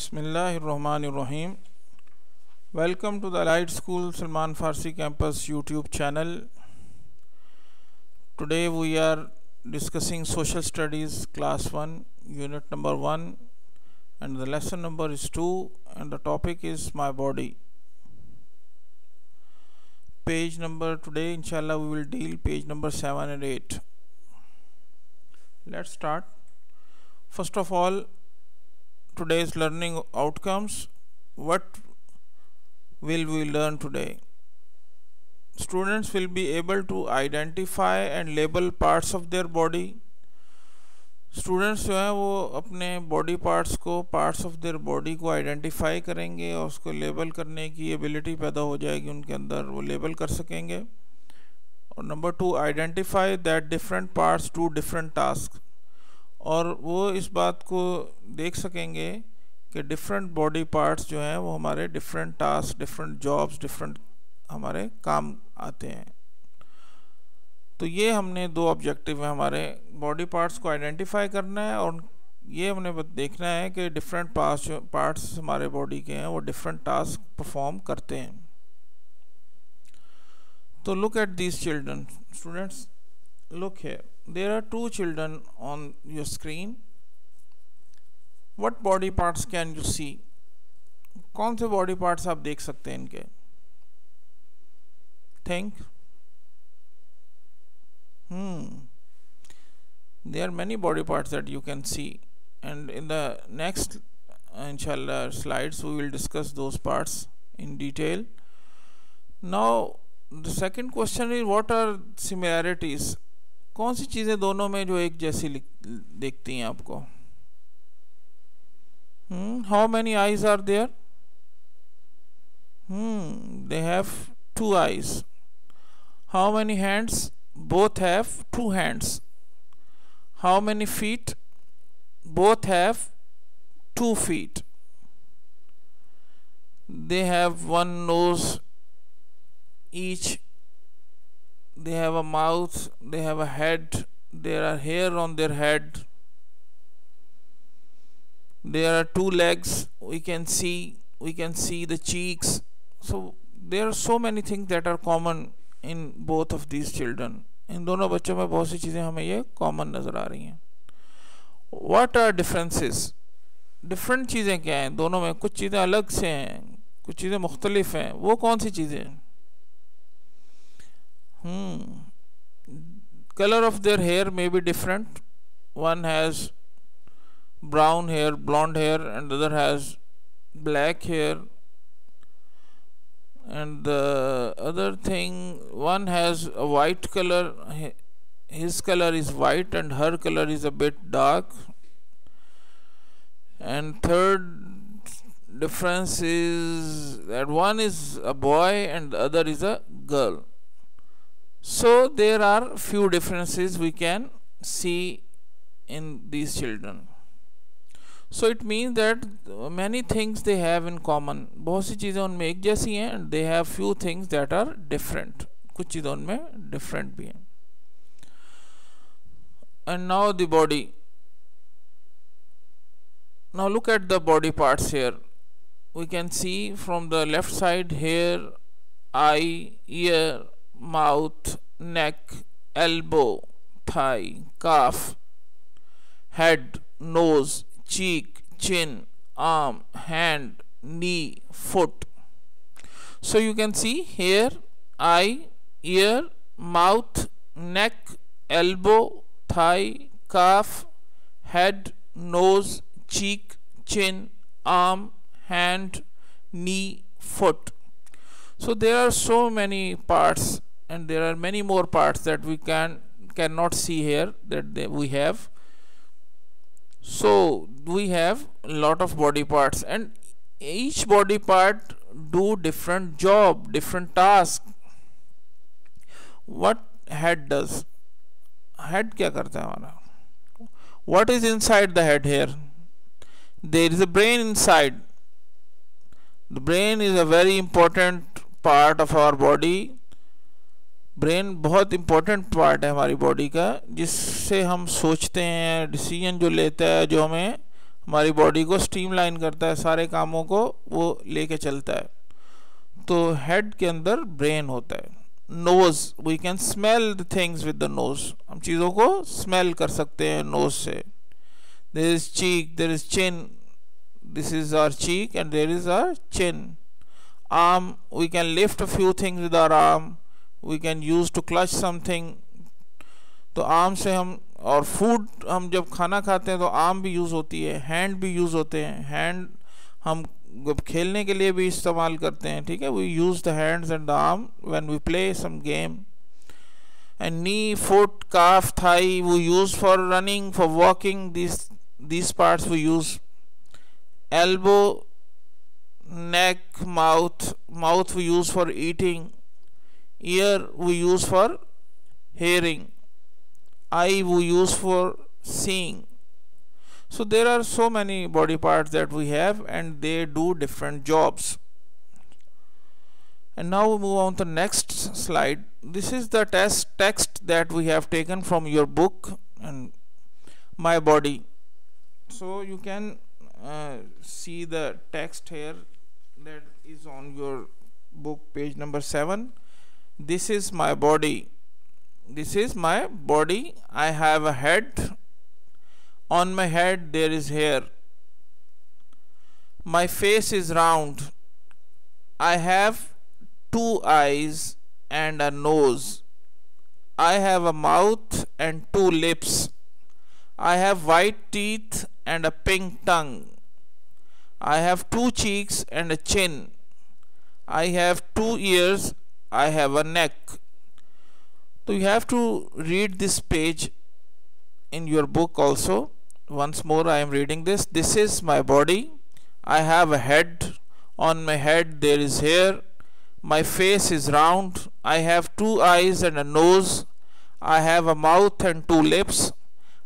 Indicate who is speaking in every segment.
Speaker 1: Bismillahirrahmanirrahim. Welcome to the Allied School Salman Farsi Campus YouTube channel. Today we are discussing Social Studies Class 1, Unit number 1, and the lesson number is 2, and the topic is My Body. Page number today, inshallah, we will deal page number 7 and 8. Let's start. First of all, today's learning outcomes. What will we learn today? Students will be able to identify and label parts of their body. Students जो हैं वो अपने body parts of their body को identify करेंगे और उसको label करने की एबिलिटी पैदा हो जाएगी उनके अंदर, वो लेबल कर सकेंगे. और number 2, identify that different parts do different task, और वो इस बात को देख सकेंगे कि डिफरेंट बॉडी पार्ट्स जो हैं वो हमारे different task, different jobs, different हमारे काम आते हैं. तो ये हमने दो ऑब्जेक्टिव हैं, हमारे बॉडी पार्ट्स को आइडेंटिफाई करना है और ये हमने देखना है कि डिफरेंट पार्ट्स हमारे बॉडी के हैं वो डिफरेंट टास्क परफॉर्म करते हैं. तो look at these children. Students, look here, there are two children on your screen. What body parts can you see? कौन से बॉडी पार्ट्स आप देख सकते हैं इनके? Think. There are many body parts that you can see, and in the next inshallah slides we will discuss those parts in detail. Now the second question is, what are similarities? कौन सी चीज़ें दोनों में जो एक जैसी देखती हैं आपको? How many eyes are there? They have 2 eyes. How many hands? Both have 2 hands. How many feet? Both have 2 feet. They have 1 nose each. They have a mouth, they have a head, there are hair on their head, there are 2 legs, we can see the cheeks. So there are so many things that are common in both of these children. इन दोनों बच्चों में बहुत सी चीज़ें हमें ये common नज़र आ रही हैं. What are differences? डिफरेंट चीज़ें क्या हैं दोनों में? कुछ चीज़ें अलग से हैं, कुछ चीज़ें मुख्तलिफ हैं. वो कौन सी चीज़ें हैं? Color of their hair may be different. One has brown hair, blonde hair, and the other has black hair. And the other thing, one has a white color, his color is white and her color is a bit dark. And third difference is that one is a boy and the other is a girl. So there are few differences we can see in these children. So it means that many things they have in common. बहुत सी चीज़ें उनमें एक जैसी हैं and they have few things that are different. कुछ चीज़ें उनमें different भी हैं. And now the body. Now look at the body parts here. We can see from the left side hair, eye, ear, mouth, neck, elbow, thigh, calf, head, nose, cheek, chin, arm, hand, knee, foot. So you can see hair, eye, ear, mouth, neck, elbow, thigh, calf, head, nose, cheek, chin, arm, hand, knee, foot. So there are so many parts, and there are many more parts that we cannot see here that we have. So we have a lot of body parts, and each body part do different job, different task. What head does? Head क्या करता है हमारा? What is inside the head here? There is a brain inside. The brain is a very important part of our body. Brain बहुत important part है हमारी body का, जिससे हम सोचते हैं, डिसीजन जो लेता है, जो हमें हमारी बॉडी को स्ट्रीमलाइन करता है, सारे कामों को वो लेके चलता है। तो हेड के अंदर ब्रेन होता है। Nose, we can smell the things with the nose, हम चीज़ों को स्मेल कर सकते हैं नोज से। There is cheek, there is chin, this is our cheek and there is our chin. Arm, we can lift a few things with our arm, we can use to clutch something. तो arm से हम, और food, हम जब खाना खाते हैं तो आर्म भी यूज़ होती है, हैंड भी यूज़ होते हैं। हैंड हम खेलने के लिए भी इस्तेमाल करते हैं, ठीक है। We use the hands and the arm when we play some game. And knee, foot, calf, thigh we use for running, for walking, these parts we use. Elbow, neck, mouth we use for eating. Ear we use for hearing. Eye we use for seeing. So there are so many body parts that we have and they do different jobs. And now we move on to the next slide. This is the text that we have taken from your book and My Body. So you can see the text here that is on your book, page number 7. This is my body. This is my body. I have a head. On my head there is hair. My face is round. I have 2 eyes and a nose. I have a mouth and 2 lips. I have white teeth and a pink tongue. I have 2 cheeks and a chin. I have 2 ears. I have a neck. So you have to read this page in your book also. Once more I am reading this. This is my body. I have a head. On my head there is hair. My face is round. I have 2 eyes and a nose. I have a mouth and 2 lips.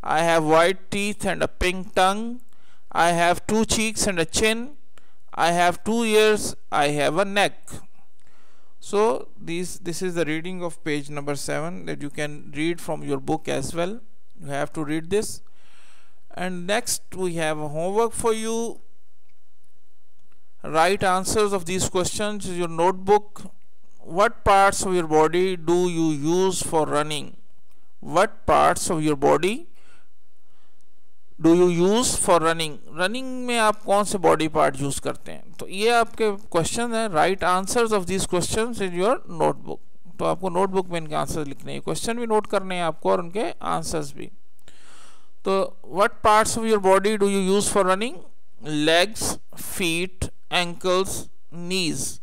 Speaker 1: I have white teeth and a pink tongue. I have 2 cheeks and a chin. I have 2 ears. I have a neck. So this is the reading of page number 7 that you can read from your book as well. You have to read this. And next we have a homework for you. Write answers of these questions in your notebook. What parts of your body do you use for running? What parts of your body do you use for running? Running में आप कौन से body part use करते हैं? तो ये आपके question है. Right answers of this questions in your notebook. तो आपको नोटबुक में इनके आंसर्स लिखने हैं, क्वेश्चन भी नोट करने हैं आपको और उनके आंसर्स भी. तो what parts of your body do you use for running? Legs, feet, ankles, knees.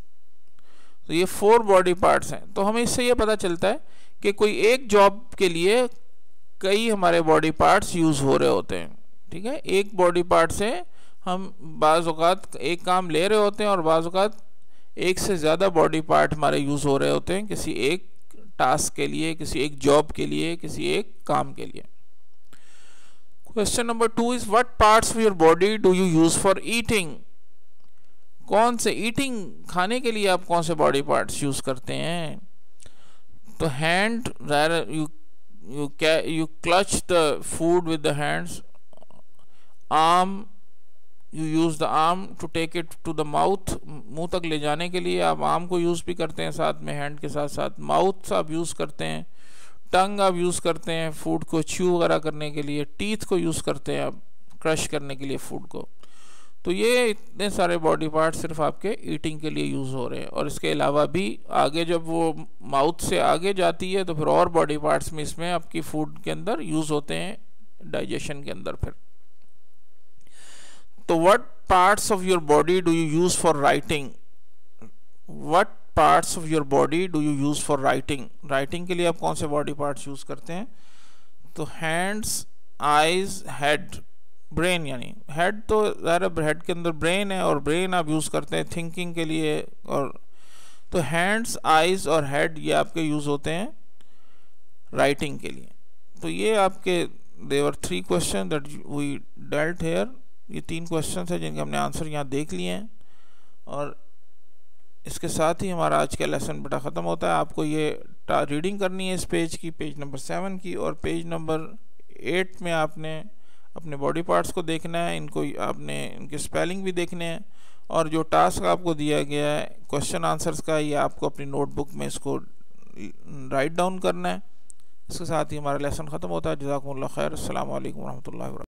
Speaker 1: तो ये 4 बॉडी पार्ट्स हैं. तो हमें इससे ये पता चलता है कि कोई एक जॉब के लिए कई हमारे बॉडी पार्ट्स यूज़ हो रहे होते हैं. ठीक है, एक बॉडी पार्ट से हम बाज़ औक़ात एक काम ले रहे होते हैं और बाज़ औक़ात एक से ज़्यादा बॉडी पार्ट हमारे यूज़ हो रहे होते हैं किसी एक टास्क के लिए, किसी एक जॉब के लिए, किसी एक काम के लिए. Question number 2 is what parts of your body do you use for eating? कौन से ईटिंग, खाने के लिए आप कौन से बॉडी पार्ट्स यूज़ करते हैं? तो hand, you clutch the food with the hands. Arm, you use the arm to take it to the mouth. मुंह तक ले जाने के लिए आप आर्म को यूज़ भी करते हैं साथ में, हैंड के साथ साथ. माउथ आप यूज़ करते हैं. टंग आप यूज़ करते हैं फूड को च्यू वगैरह करने के लिए. टीथ को यूज़ करते हैं आप क्रश करने के लिए फूड को. तो ये इतने सारे बॉडी पार्ट सिर्फ आपके ईटिंग के लिए यूज़ हो रहे हैं. और इसके अलावा भी आगे जब वो माउथ से आगे जाती है तो फिर और बॉडी पार्ट्स में इसमें आपकी फूड के अंदर यूज़ होते हैं डाइजेशन के अंदर. फिर तो what parts of your body do you use for writing? What parts of your body do you use for writing? Writing के लिए आप कौन से बॉडी पार्ट्स यूज़ करते हैं? तो हैंड्स, आइज, हेड. ब्रेन, यानी हेड तो ज़ाहिर हेड के अंदर ब्रेन है और ब्रेन आप यूज़ करते हैं थिंकिंग के लिए. और तो हैंड्स, आइज और हेड ये आपके यूज़ होते हैं राइटिंग के लिए. तो ये आपके there 3 question that we dealt here. ये 3 क्वेश्चन हैं जिनके हमने आंसर यहाँ देख लिए हैं. और इसके साथ ही हमारा आज का लेसन बेटा ख़त्म होता है. आपको ये रीडिंग करनी है इस पेज की, पेज नंबर 7 की. और पेज नंबर 8 में आपने अपने बॉडी पार्ट्स को देखना है, इनको आपने इनके स्पेलिंग भी देखने हैं, और जो टास्क आपको दिया गया है क्वेश्चन आंसर्स का, ये आपको अपनी नोटबुक में इसको राइट डाउन करना है। इसके साथ ही हमारा लेसन ख़त्म होता है। जज़ाकुमुल्लाह खैर। अस्सलामु अलैकुम वरहमतुल्लाहि वबरकातुहू।